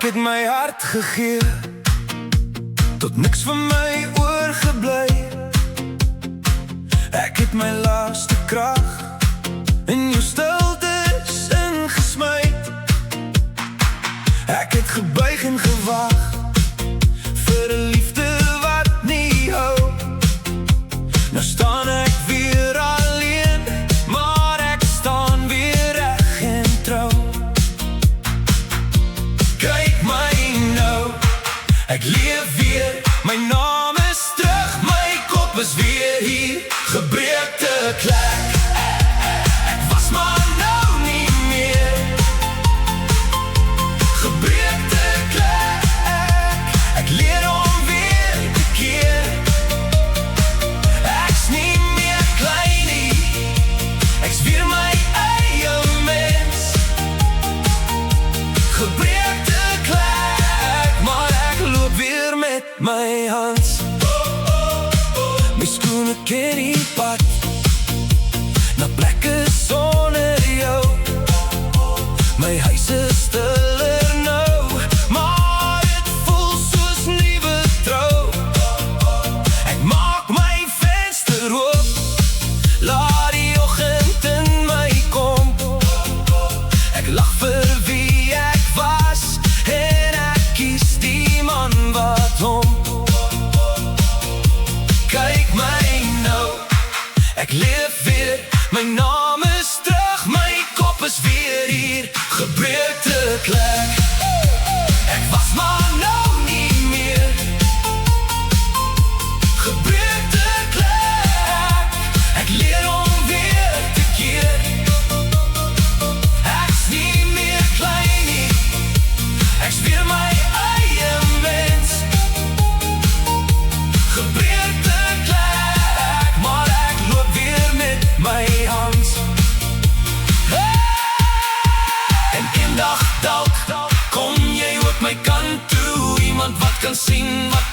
het my hart gegee, tot niks van my oorgebly. Ek het my laaste krag in jou stiltes ingesmy. Ek het gebuig en gewag vir 'n liefde wat nie hou. Nou staan ek weer alleen, maar ek staan weer reg en trou. Kyk my nou, ek leef weer, my naam is terug, my kop is weer hier, gebreekte klek. Ek was maar nou nie meer, gebreekte klek. Ek leer om weer te keer, ek's nie meer klein nie, ek's weer my eie mens. Gebreekte klek, maar ek loop weer met my Hans. My skoene ken die pad na plekke sonder jou. My huis is stiller nou, maar het voel soos nuwe trou. Ek maak my venster oop, laat die oggend in my kom. Ek lag vir wie ek was en ek kies die man wat hom. Kyk my nou, ek leef weer, my naam is terug, my kop is weer hier, gebreekte klek. Ek was maar nou nie meer, gebreekte klek. Ek leer om weer te keer, ek's nie meer klein nie, ek's weer my eie mens. Gebreekte klek, maar ek loop weer met my Hans. En eendag dalk kom jy ook my kant toe, iemand wat kan sien wat